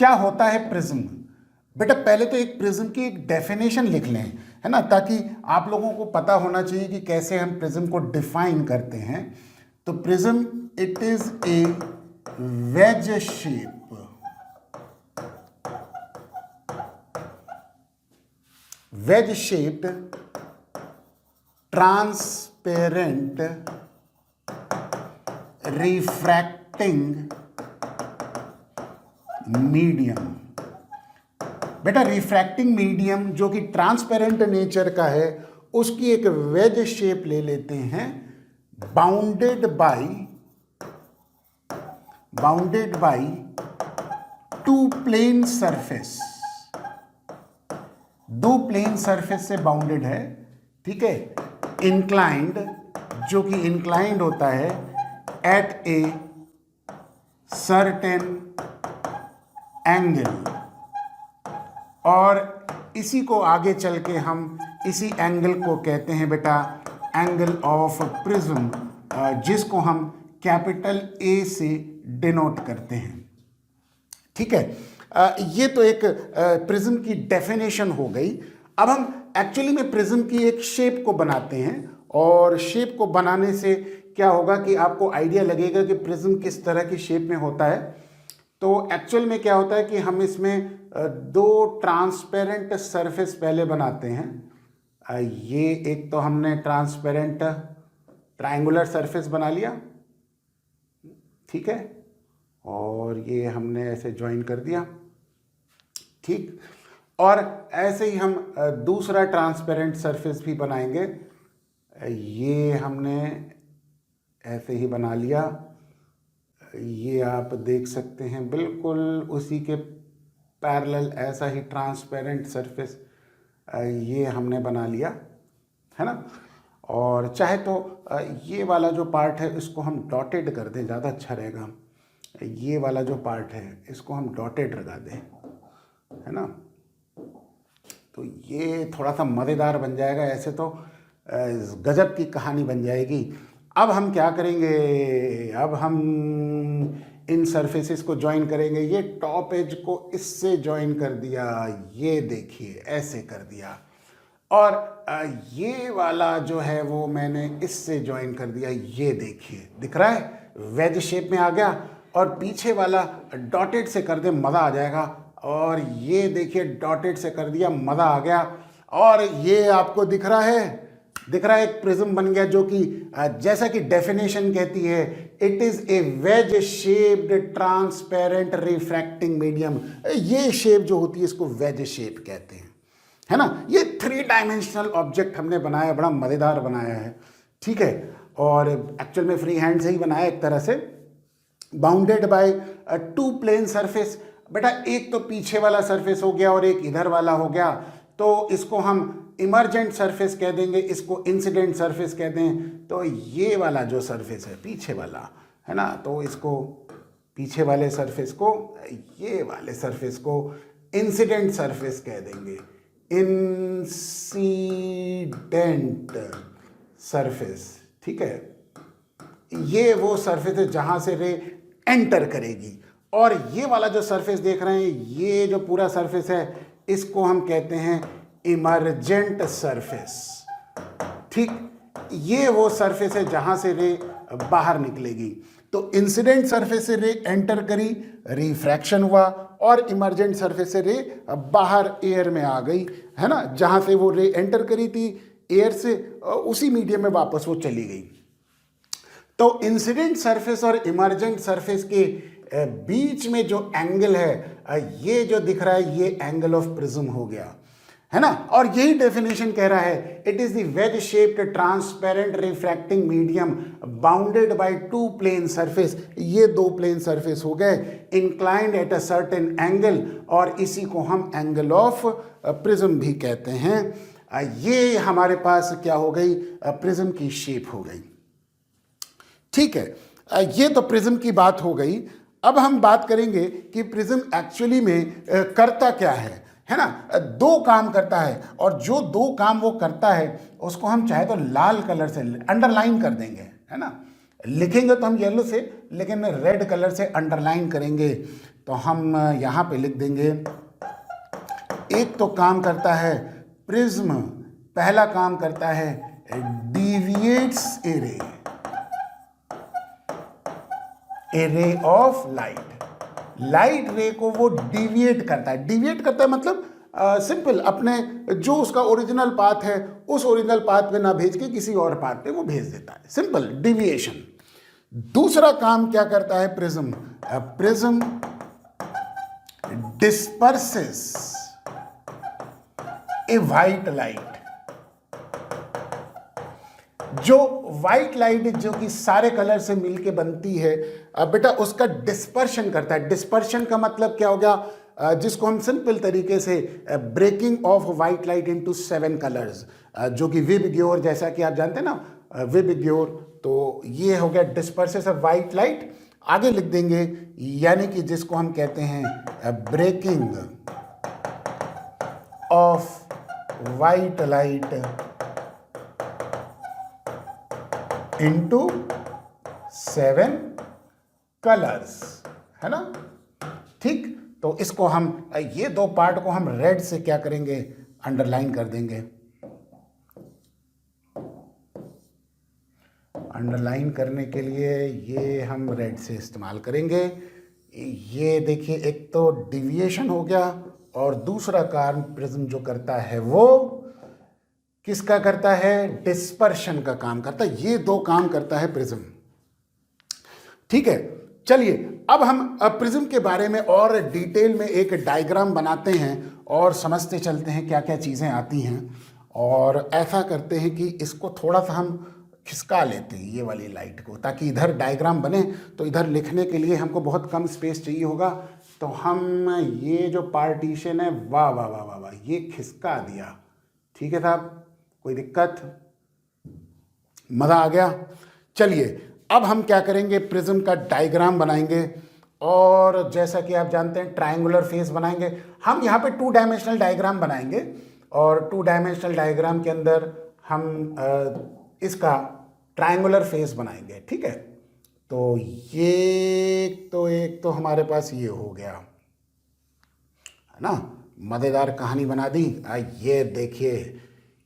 क्या होता है प्रिज्म? बेटा पहले तो एक प्रिज्म की एक डेफिनेशन लिख लें, है ना, ताकि आप लोगों को पता होना चाहिए कि कैसे हम प्रिज्म को डिफाइन करते हैं। तो prism it is a veg shaped transparent refracting medium. बेटा रिफ्रैक्टिंग मीडियम जो कि ट्रांसपेरेंट नेचर का है, उसकी एक वेज शेप ले लेते हैं, bounded by two plane surface. दो प्लेन सरफेस से बाउंडेड है, ठीक है। इंक्लाइंड, जो कि इंक्लाइंड होता है एट ए सर्टेन एंगल, और इसी को आगे चल के हम इसी एंगल को कहते हैं बेटा एंगल ऑफ प्रिज्म, जिसको हम कैपिटल ए से डिनोट करते हैं, ठीक है। ये तो एक प्रिज्म की डेफिनेशन हो गई। अब हम एक्चुअली में प्रिज्म की एक शेप को बनाते हैं, और शेप को बनाने से क्या होगा कि आपको आइडिया लगेगा कि प्रिज्म किस तरह की शेप में होता है। तो एक्चुअल में क्या होता है कि हम इसमें दो ट्रांसपेरेंट सरफेस पहले बनाते हैं। ये एक तो हमने ट्रांसपेरेंट ट्रायंगुलर सरफेस बना लिया, ठीक है, और ये हमने ऐसे ज्वाइन कर दिया, ठीक। और ऐसे ही हम दूसरा ट्रांसपेरेंट सरफेस भी बनाएंगे। ये हमने ऐसे ही बना लिया, ये आप देख सकते हैं बिल्कुल उसी के पैरेलल ऐसा ही ट्रांसपेरेंट सरफेस ये हमने बना लिया, है ना। और चाहे तो ये वाला जो पार्ट है इसको हम डॉटेड कर दें, ज़्यादा अच्छा रहेगा। ये वाला जो पार्ट है इसको हम डॉटेड लगा दें, है ना, तो ये थोड़ा सा मज़ेदार बन जाएगा। ऐसे तो गजब की कहानी बन जाएगी। अब हम क्या करेंगे, अब हम इन सरफेसेस को ज्वाइन करेंगे। ये टॉप एज को इससे ज्वाइन कर दिया, ये देखिए ऐसे कर दिया, और ये वाला जो है वो मैंने इससे ज्वाइन कर दिया, ये देखिए दिख रहा है वेज शेप में आ गया। और पीछे वाला डॉटेड से कर दे, मज़ा आ जाएगा। और ये देखिए डॉटेड से कर दिया, मज़ा आ गया। और ये आपको दिख रहा है एक प्रिज्म बन गया, जो कि जैसा कि डेफिनेशन कहती है it is a veg shaped transparent refracting medium. ये शेप जो होती है इसको वेज शेप कहते हैं, है ना। ये 3 डायमेंशनल ऑब्जेक्ट हमने बनाया, बड़ा मज़ेदार बनाया है, ठीक है। और एक्चुअल में फ्री हैंड से ही बनाया एक तरह से, बाउंडेड बाय 2 प्लेन सरफेस। बेटा एक तो पीछे वाला सरफेस हो गया और एक इधर वाला हो गया, तो इसको हम इमर्जेंट सरफेस कह देंगे, इसको इंसिडेंट सरफेस कह दें। तो ये वाला जो सरफेस है पीछे वाला, है ना, तो इसको पीछे वाले सरफेस को, ये वाले सरफेस को इंसिडेंट सरफेस कह देंगे, इंसिडेंट सरफेस, ठीक है। ये वो सरफेस है जहां से रे एंटर करेगी। और ये वाला जो सरफेस देख रहे हैं, ये जो पूरा सरफेस है, इसको हम कहते हैं इमर्जेंट सरफेस, ठीक। ये वो सरफेस है जहां से रे बाहर निकलेगी। तो इंसिडेंट सरफेस से रे एंटर करी, रिफ्रैक्शन हुआ, और इमर्जेंट सरफेस से रे बाहर एयर में आ गई, है ना। जहां से वो रे एंटर करी थी एयर से, उसी मीडियम में वापस वो चली गई। तो इंसिडेंट सरफेस और इमर्जेंट सरफेस के बीच में जो एंगल है, ये जो दिख रहा है, ये एंगल ऑफ प्रिज्म हो गया, है ना। और यही डेफिनेशन कह रहा है it is the wedge shaped transparent refracting medium bounded by 2 plane surface. ये 2 प्लेन सरफेस हो गए, inclined at a certain angle, और इसी को हम एंगल ऑफ प्रिज्म भी कहते हैं। ये हमारे पास क्या हो गई, प्रिज्म की शेप हो गई, ठीक है। ये तो प्रिज्म की बात हो गई। अब हम बात करेंगे कि प्रिज्म एक्चुअली में करता क्या है ना। 2 काम करता है, और जो 2 काम वो करता है उसको हम चाहे तो लाल कलर से अंडरलाइन कर देंगे, है ना। लिखेंगे तो हम येलो से, लेकिन रेड कलर से अंडरलाइन करेंगे। तो हम यहाँ पे लिख देंगे, एक तो काम करता है प्रिज्म, पहला काम करता है डिविएट्स ए रे ऑफ लाइट। लाइट रे को वो डिविएट करता है। डिविएट करता है मतलब सिंपल, अपने जो उसका ओरिजिनल पाथ है उस ओरिजिनल पाथ पे ना भेज के किसी और पाथ पे वो भेज देता है, सिंपल डिविएशन। दूसरा काम क्या करता है prism? Prism डिस्पर्सेस a white light. जो व्हाइट लाइट जो कि सारे कलर से मिलके बनती है बेटा, उसका डिस्पर्शन करता है। डिस्पर्शन का मतलब क्या हो गया? जिसको हम सिंपल तरीके से breaking off white light into 7 colours, जो कि विबग्योर, जैसा कि आप जानते हैं ना विबग्योर, तो ये हो गया डिस्पर्सेस ऑफ व्हाइट लाइट। आगे लिख देंगे यानी कि जिसको हम कहते हैं breaking off white light into 7 colours, है ना? ठीक, तो इसको हम ये दो पार्ट को हम रेड से क्या करेंगे? अंडरलाइन कर देंगे। अंडरलाइन करने के लिए ये हम रेड से इस्तेमाल करेंगे। ये देखिए, एक तो डिविएशन हो गया और दूसरा काम प्रिज्म जो करता है वो किसका करता है? डिस्पर्शन का काम करता है। ये दो काम करता है प्रिज्म। ठीक है, चलिए अब हम प्रिज्म के बारे में और डिटेल में एक डायग्राम बनाते हैं और समझते चलते हैं क्या क्या चीज़ें आती हैं। और ऐसा करते हैं कि इसको थोड़ा सा हम खिसका लेते हैं ये वाली लाइट को, ताकि इधर डायग्राम बने तो इधर लिखने के लिए हमको बहुत कम स्पेस चाहिए होगा। तो हम ये जो पार्टीशन है, वाह वाह वाह वाह वाह, ये खिसका दिया। ठीक है साहब, कोई दिक्कत? मज़ा आ गया? चलिए अब हम क्या करेंगे? प्रिज्म का डायग्राम बनाएंगे और जैसा कि आप जानते हैं ट्रायंगुलर फेस बनाएंगे। हम यहाँ पे 2 डायमेंशनल डायग्राम बनाएंगे और 2 डायमेंशनल डायग्राम के अंदर हम इसका ट्रायंगुलर फेस बनाएंगे। ठीक है, तो एक तो हमारे पास ये हो गया, है ना? मज़ेदार कहानी बना दी। ये देखिए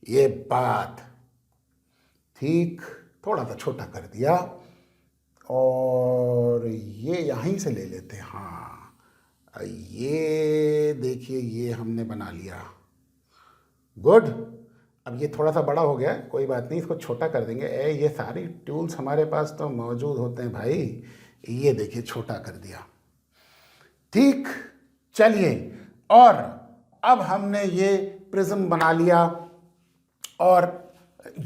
ये बात, ठीक, थोड़ा सा छोटा कर दिया और ये यहीं से ले लेते हैं। हाँ, ये देखिए ये हमने बना लिया। गुड। अब ये थोड़ा सा बड़ा हो गया, कोई बात नहीं, इसको छोटा कर देंगे। ये सारी टूल्स हमारे पास तो मौजूद होते हैं भाई। ये देखिए छोटा कर दिया। ठीक, चलिए, और अब हमने ये प्रिज्म बना लिया और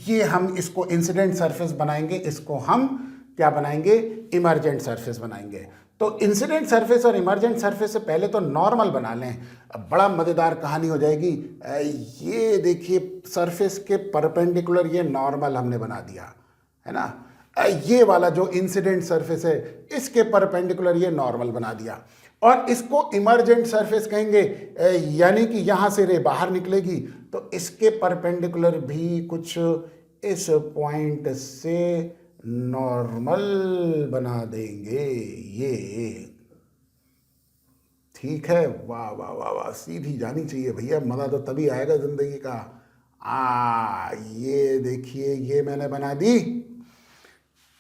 ये हम इसको इंसिडेंट सरफेस बनाएंगे। इसको हम क्या बनाएंगे? इमर्जेंट सरफेस बनाएंगे। तो इंसिडेंट सरफेस और इमर्जेंट सरफेस से पहले तो नॉर्मल बना लें। अब बड़ा मज़ेदार कहानी हो जाएगी। ये देखिए सरफेस के परपेंडिकुलर ये नॉर्मल हमने बना दिया, है ना? ये वाला जो इंसिडेंट सरफेस है इसके परपेंडिकुलर ये नॉर्मल बना दिया और इसको इमर्जेंट सरफेस कहेंगे। यानी कि यहाँ से रे बाहर निकलेगी तो इसके परपेंडिकुलर भी कुछ इस पॉइंट से नॉर्मल बना देंगे। ये ठीक है? वाह वाह वाह वाह, सीधी जानी चाहिए भैया, मज़ा तो तभी आएगा ज़िंदगी का। ये देखिए ये मैंने बना दी।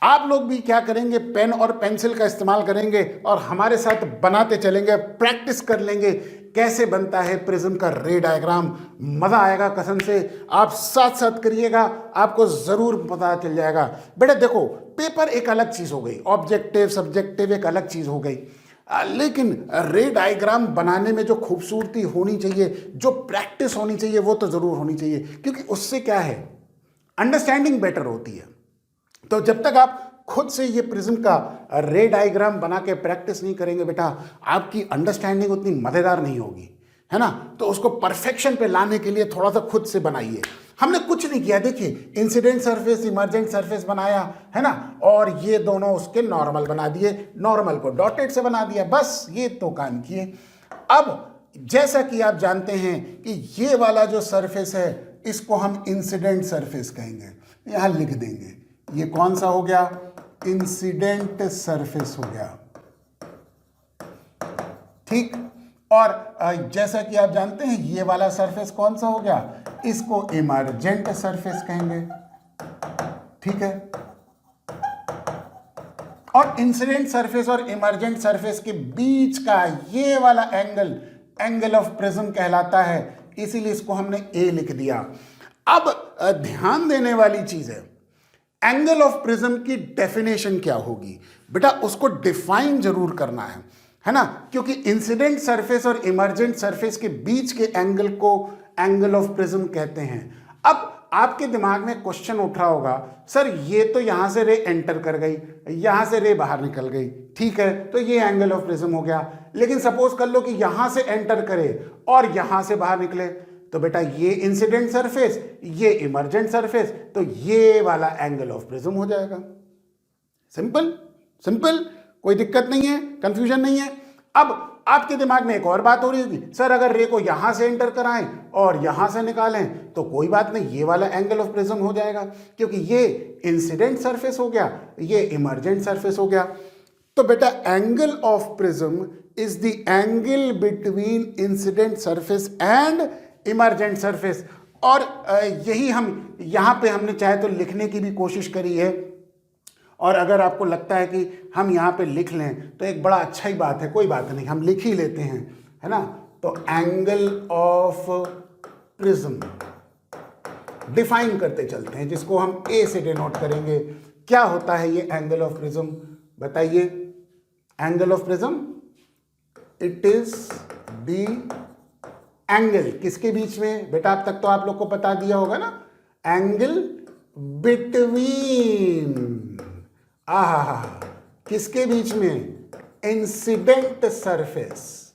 आप लोग भी क्या करेंगे? पेन और पेंसिल का इस्तेमाल करेंगे और हमारे साथ बनाते चलेंगे, प्रैक्टिस कर लेंगे कैसे बनता है प्रिज्म का रे डायग्राम। मज़ा आएगा कसम से। आप साथ साथ करिएगा, आपको ज़रूर पता चल जाएगा। बेटा देखो, पेपर एक अलग चीज़ हो गई, ऑब्जेक्टिव सब्जेक्टिव एक अलग चीज़ हो गई, लेकिन रे डायग्राम बनाने में जो खूबसूरती होनी चाहिए, जो प्रैक्टिस होनी चाहिए, वो तो ज़रूर होनी चाहिए, क्योंकि उससे क्या है, अंडरस्टैंडिंग बेटर होती है। तो जब तक आप खुद से ये प्रिज्म का रे डायग्राम बना के प्रैक्टिस नहीं करेंगे बेटा, आपकी अंडरस्टैंडिंग उतनी मज़ेदार नहीं होगी, है ना? तो उसको परफेक्शन पे लाने के लिए थोड़ा सा खुद से बनाइए। हमने कुछ नहीं किया, देखिए इंसिडेंट सरफेस इमर्जेंट सरफेस बनाया, है ना? और ये दोनों उसके नॉर्मल बना दिए, नॉर्मल को डॉटेड से बना दिया, बस ये तो काम किए। अब जैसा कि आप जानते हैं कि ये वाला जो सरफेस है इसको हम इंसिडेंट सरफेस कहेंगे। यहाँ लिख देंगे, ये कौन सा हो गया? इंसिडेंट सरफेस हो गया। ठीक। और जैसा कि आप जानते हैं ये वाला सरफेस कौन सा हो गया, इसको इमर्जेंट सरफेस कहेंगे, ठीक है। और इंसिडेंट सरफेस और इमर्जेंट सरफेस के बीच का ये वाला एंगल एंगल ऑफ प्रिज्म कहलाता है, इसीलिए इसको हमने ए लिख दिया। अब ध्यान देने वाली चीज है, एंगल ऑफ प्रिज्म की डेफिनेशन क्या होगी बेटा, उसको डिफाइन जरूर करना है ना, क्योंकि इंसिडेंट सरफेस और इमर्जेंट सरफेस के बीच के एंगल को एंगल ऑफ प्रिज्म कहते हैं। अब आपके दिमाग में क्वेश्चन उठ रहा होगा, सर ये तो यहां से रे एंटर कर गई, यहां से रे बाहर निकल गई, ठीक है, तो ये एंगल ऑफ प्रिज्म हो गया। लेकिन सपोज कर लो कि यहां से एंटर करे और यहां से बाहर निकले, तो बेटा ये इंसिडेंट सरफेस, ये इमर्जेंट सरफेस, तो ये वाला एंगल ऑफ प्रिज्म हो जाएगा। सिंपल सिंपल, कोई दिक्कत नहीं है, कंफ्यूजन नहीं है। अब आपके दिमाग में एक और बात हो रही होगी, सर अगर रे को यहां से एंटर कराएं और यहां से निकालें तो कोई बात नहीं, ये वाला एंगल ऑफ प्रिज्म हो जाएगा, क्योंकि ये इंसिडेंट सरफेस हो गया, ये इमर्जेंट सरफेस हो गया। तो बेटा angle of prism is the angle between incident surface and emergent surface. और यही हम यहां पे हमने चाहे तो लिखने की भी कोशिश करी है, और अगर आपको लगता है कि हम यहाँ पे लिख लें तो एक बड़ा अच्छा ही बात है, कोई बात नहीं, हम लिख ही लेते हैं, है ना। तो एंगल ऑफ प्रिज्म डिफाइन करते चलते हैं, जिसको हम ए से डिनोट करेंगे। क्या होता है ये एंगल ऑफ प्रिज्म, बताइए। Angle of prism, it is the angle किसके बीच में बेटा, अब तक तो आप लोग को बता दिया होगा ना, एंगल बिटवीन किसके बीच में, इंसिडेंट सरफेस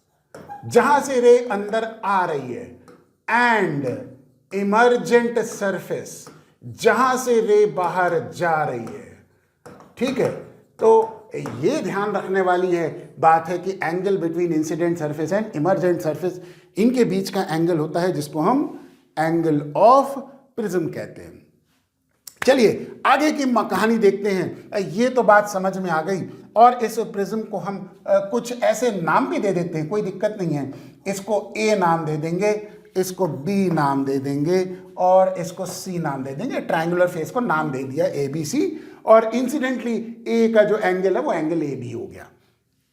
जहां से रे अंदर आ रही है, एंड इमर्जेंट सरफेस जहां से रे बाहर जा रही है, ठीक है। तो ये ध्यान रखने वाली है बात है कि angle between incident surface and emergent surface, इनके बीच का एंगल होता है जिसको हम एंगल ऑफ प्रिज्म कहते हैं। चलिए आगे की कहानी देखते हैं। ये तो बात समझ में आ गई, और इस प्रिज्म को हम कुछ ऐसे नाम भी दे देते हैं, कोई दिक्कत नहीं है। इसको ए नाम दे देंगे, इसको बी नाम दे देंगे, और इसको सी नाम दे देंगे। ट्रायंगुलर फेस को नाम दे दिया ए बी सी, और इंसिडेंटली ए का जो एंगल है वो एंगल ए बी हो गया,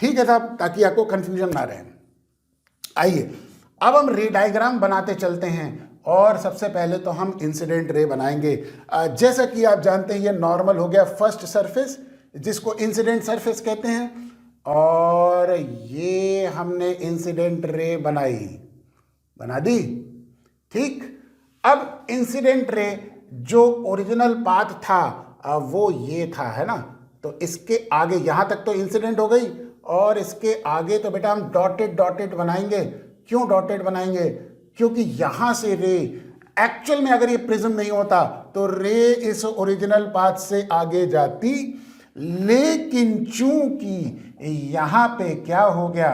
ठीक है साहब, ताकि आपको कंफ्यूजन ना रहे। आइए अब हम रे डायग्राम बनाते चलते हैं, और सबसे पहले तो हम इंसिडेंट रे बनाएंगे। जैसा कि आप जानते हैं ये नॉर्मल हो गया फर्स्ट सरफेस, जिसको इंसिडेंट सरफेस कहते हैं, और ये हमने इंसिडेंट रे बना दी, ठीक। अब इंसिडेंट रे जो ओरिजिनल पाथ था वो ये था, है ना। तो इसके आगे यहां तक तो इंसिडेंट हो गई, और इसके आगे तो बेटा हम डॉटेड डॉटेड बनाएंगे। क्यों डॉटेड बनाएंगे, क्योंकि यहां से रे, एक्चुअल में अगर ये प्रिज्म नहीं होता तो रे इस ओरिजिनल पाथ से आगे जाती, लेकिन चूंकि यहां पे क्या हो गया,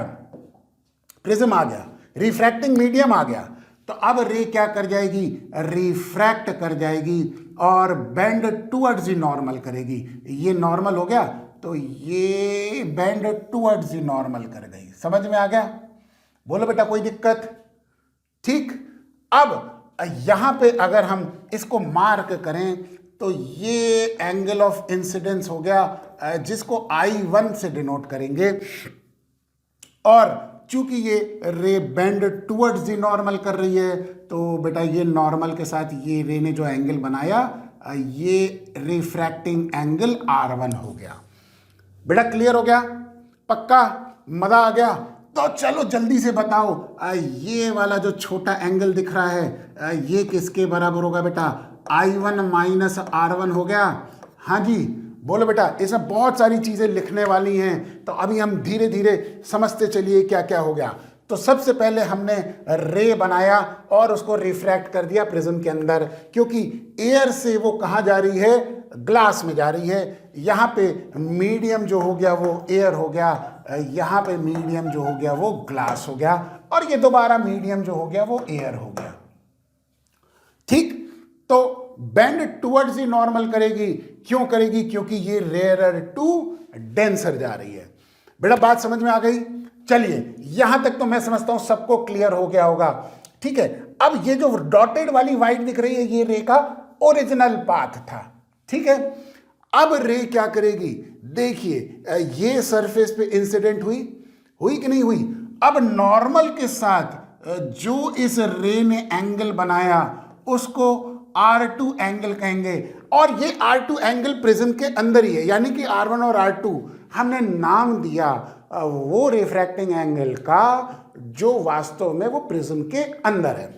प्रिज्म आ गया, रिफ्रैक्टिंग मीडियम आ गया, तो अब रे क्या कर जाएगी, रिफ्रैक्ट कर जाएगी और बेंड टुवर्ड्स द नॉर्मल करेगी। ये नॉर्मल हो गया तो ये बेंड टुवर्ड्स द नॉर्मल कर गई। समझ में आ गया, बोलो बेटा कोई दिक्कत, ठीक। अब यहां पे अगर हम इसको मार्क करें तो ये एंगल ऑफ इंसिडेंस हो गया, जिसको I1 से डिनोट करेंगे, और चूंकि ये रे बेंड टुवर्ड्स द नॉर्मल कर रही है तो बेटा ये नॉर्मल के साथ ये रे ने जो एंगल बनाया ये रिफ्रैक्टिंग एंगल R1 हो गया। बेटा क्लियर हो गया, पक्का, मजा आ गया। तो चलो जल्दी से बताओ, ये वाला जो छोटा एंगल दिख रहा है ये किसके बराबर होगा बेटा, I1 माइनस R1 हो गया। हाँ जी बोलो बेटा, इसमें बहुत सारी चीजें लिखने वाली हैं, तो अभी हम धीरे धीरे समझते चलिए क्या क्या हो गया। तो सबसे पहले हमने रे बनाया और उसको रिफ्रैक्ट कर दिया प्रिज्म के अंदर, क्योंकि एयर से वो कहाँ जा रही है, ग्लास में जा रही है। यहाँ पे मीडियम जो हो गया वो एयर हो गया, यहाँ पे मीडियम जो हो गया वो ग्लास हो गया, और ये दोबारा मीडियम जो हो गया वो एयर हो गया, ठीक। तो बेंड टुवर्ड्स द नॉर्मल करेगी, क्यों करेगी, क्योंकि ये रेयरर टू डेंसर जा रही है। बेटा बात समझ में आ गई। चलिए यहां तक तो मैं समझता हूं सबको क्लियर हो गया होगा। ठीक है, अब ये जो डॉटेड वाली वाइट दिख रही है ये रे का ओरिजिनल पाथ था। ठीक है, अब रे क्या करेगी, देखिए ये सरफेस पे इंसिडेंट हुई, हुई कि नहीं हुई। अब नॉर्मल के साथ जो इस रे ने एंगल बनाया उसको R2 एंगल कहेंगे, और ये R2 एंगल प्रिज्म के अंदर ही है, यानी कि R1 और R2 हमने नाम दिया वो रिफ्रैक्टिंग एंगल का जो वास्तव में वो प्रिज्म के अंदर है,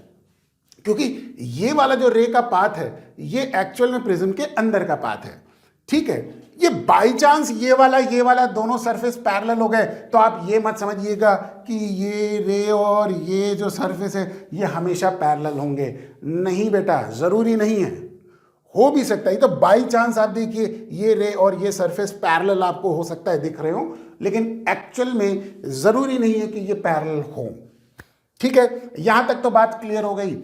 क्योंकि ये वाला जो रे का पाथ है ये एक्चुअल में प्रिज्म के अंदर का पाथ है। ठीक है, ये बाई चांस ये वाला दोनों सरफेस पैरेलल हो गए तो आप ये मत समझिएगा कि ये रे और ये जो सरफेस है ये हमेशा पैरेलल होंगे, नहीं बेटा, जरूरी नहीं है, हो भी सकता है। तो बाई चांस आप देखिए ये रे और ये सरफेस पैरेलल आपको हो सकता है दिख रहे हो, लेकिन एक्चुअल में जरूरी नहीं है कि ये पैरेलल हो। ठीक है, यहां तक तो बात क्लियर हो गई।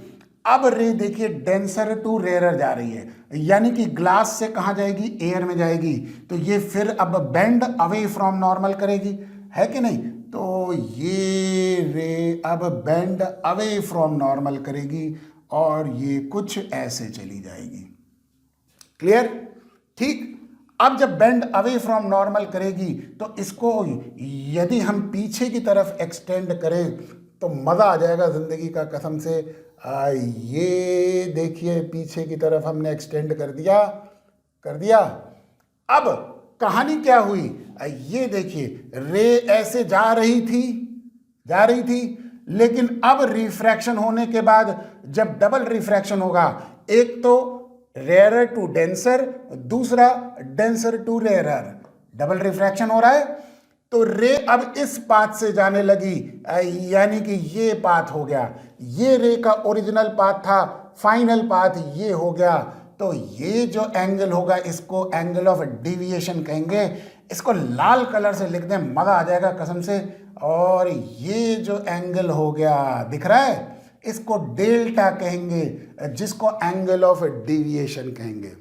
अब रे देखिए डेंसर टू रेयरर जा रही है, यानी कि ग्लास से कहां जाएगी, एयर में जाएगी, तो ये फिर अब बेंड अवे फ्रॉम नॉर्मल करेगी, है कि नहीं। तो ये रे अब बेंड अवे फ्रॉम नॉर्मल करेगी और ये कुछ ऐसे चली जाएगी। क्लियर, ठीक। अब जब बेंड अवे फ्रॉम नॉर्मल करेगी तो इसको यदि हम पीछे की तरफ एक्सटेंड करें तो मजा आ जाएगा जिंदगी का, कसम से। ये देखिए पीछे की तरफ हमने एक्सटेंड कर दिया। अब कहानी क्या हुई, ये देखिए रे ऐसे जा रही थी, लेकिन अब रिफ्रैक्शन होने के बाद जब डबल रिफ्रैक्शन होगा, एक तो रेयरर टू डेंसर, दूसरा denser to rarer, double refraction हो रहा है, तो रे अब इस पाथ से जाने लगी, यानी कि ये पाथ हो गया। ये रे का ओरिजिनल पाथ था, फाइनल पाथ ये हो गया। तो ये जो एंगल होगा इसको एंगल ऑफ डिविएशन कहेंगे। इसको लाल कलर से लिख दें, मजा आ जाएगा कसम से। और ये जो एंगल हो गया दिख रहा है, इसको डेल्टा कहेंगे, जिसको एंगल ऑफ डिविएशन कहेंगे।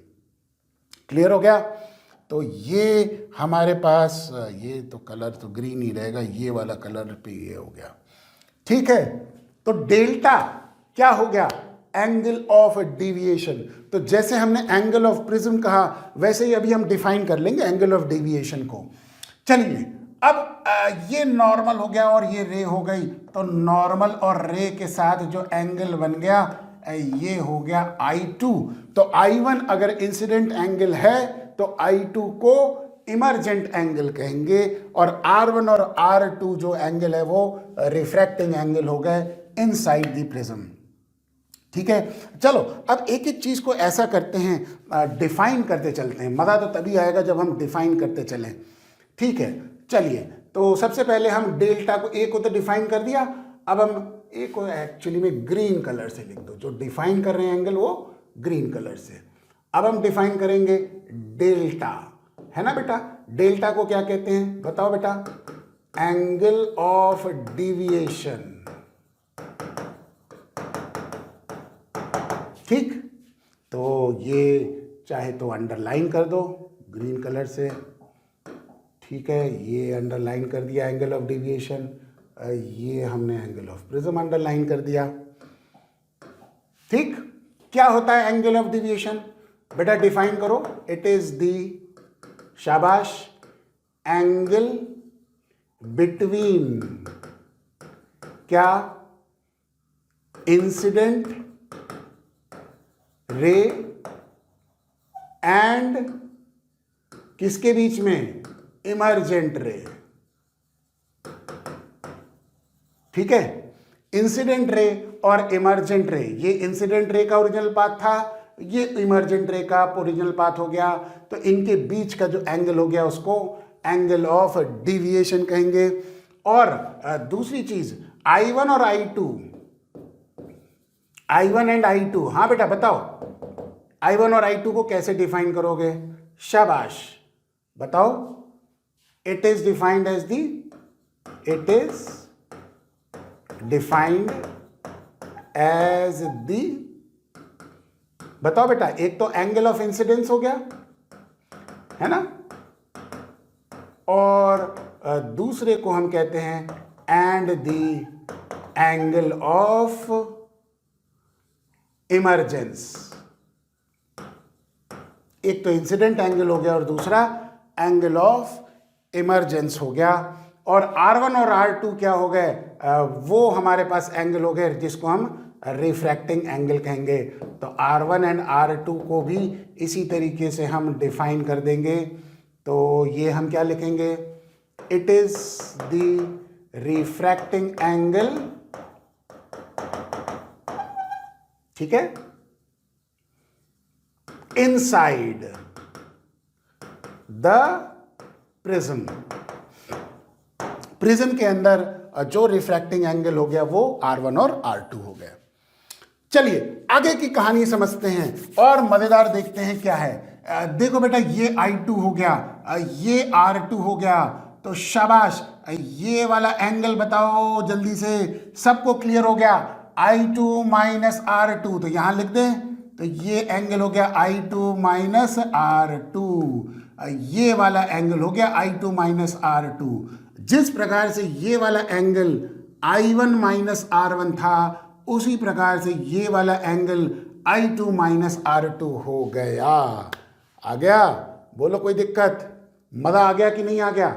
क्लियर हो गया। तो ये हमारे पास, ये तो कलर तो ग्रीन ही रहेगा, ये वाला कलर पे ये हो गया। ठीक है, तो डेल्टा क्या हो गया, एंगल ऑफ डिविएशन। तो जैसे हमने एंगल ऑफ प्रिज्म कहा वैसे ही अभी हम डिफाइन कर लेंगे एंगल ऑफ डेविएशन को। चलिए अब ये नॉर्मल हो गया और ये रे हो गई, तो नॉर्मल और रे के साथ जो एंगल बन गया ये हो गया I2। तो I1 अगर इंसिडेंट एंगल है तो I2 को इमर्जेंट एंगल कहेंगे, और R1 और R2 जो एंगल है वो रिफ्रैक्टिंग एंगल हो गए इनसाइड द प्रिज्म। ठीक है, चलो अब एक एक चीज को ऐसा करते हैं, डिफाइन करते चलते हैं। मजा तो तभी आएगा जब हम डिफाइन करते चलें। ठीक है, चलिए तो सबसे पहले हम डेल्टा को, ए को तो डिफाइन कर दिया, अब हम ए को एक्चुअली में ग्रीन कलर से लिख दो, जो डिफाइन कर रहे हैं एंगल वो ग्रीन कलर से। अब हम डिफाइन करेंगे डेल्टा, है ना बेटा। डेल्टा को क्या कहते हैं बताओ बेटा, एंगल ऑफ डिविएशन। ठीक, तो ये चाहे तो अंडरलाइन कर दो ग्रीन कलर से। ठीक है, ये अंडरलाइन कर दिया एंगल ऑफ डिविएशन, ये हमने एंगल ऑफ प्रिज्म अंडरलाइन कर दिया। ठीक, क्या होता है एंगल ऑफ डिविएशन बेटा, डिफाइन करो। इट इज दी, शाबाश, एंगल बिटवीन क्या, इंसिडेंट रे एंड किसके बीच में, इमर्जेंट रे। ठीक है, इंसिडेंट रे और इमर्जेंट रे, ये इंसिडेंट रे का ओरिजिनल पाथ था, ये इमर्जेंट रे का ओरिजिनल पाथ हो गया, तो इनके बीच का जो एंगल हो गया उसको एंगल ऑफ डिविएशन कहेंगे। और दूसरी चीज I1 और I2, I1 एंड I2, हाँ बेटा बताओ I1 और I2 को कैसे डिफाइन करोगे, शाबाश बताओ। It is defined as the, it is defined as the, बताओ बेटा, एक तो एंगल ऑफ इंसिडेंस हो गया है ना, और दूसरे को हम कहते हैं and the angle of emergence. एक तो इंसिडेंट एंगल हो गया और दूसरा एंगल ऑफ इमरजेंस हो गया। और R1 और R2 क्या हो गए, वो हमारे पास एंगल हो गए जिसको हम रिफ्रैक्टिंग एंगल कहेंगे। तो R1 एंड R2 को भी इसी तरीके से हम डिफाइन कर देंगे। तो ये हम क्या लिखेंगे, it is the refracting angle, ठीक है, इनसाइड द प्रिज्म। प्रिज्म के अंदर जो रिफ्रैक्टिंग एंगल हो गया वो R1 और R2 हो गया। चलिए आगे की कहानी समझते हैं और मजेदार देखते हैं क्या है। देखो बेटा, ये I2 हो गया, ये R2 हो गया, तो शाबाश, ये वाला एंगल बताओ जल्दी से, सबको क्लियर हो गया, I2 माइनस R2, तो यहां लिख दें, तो ये एंगल हो गया I2 माइनस R2, ये वाला एंगल हो गया I2 माइनस R2। जिस प्रकार से ये वाला एंगल I1 माइनस R1 था, उसी प्रकार से ये वाला एंगल I2 माइनस R2 हो गया। आ गया? बोलो कोई दिक्कत? मजा आ गया कि नहीं आ गया?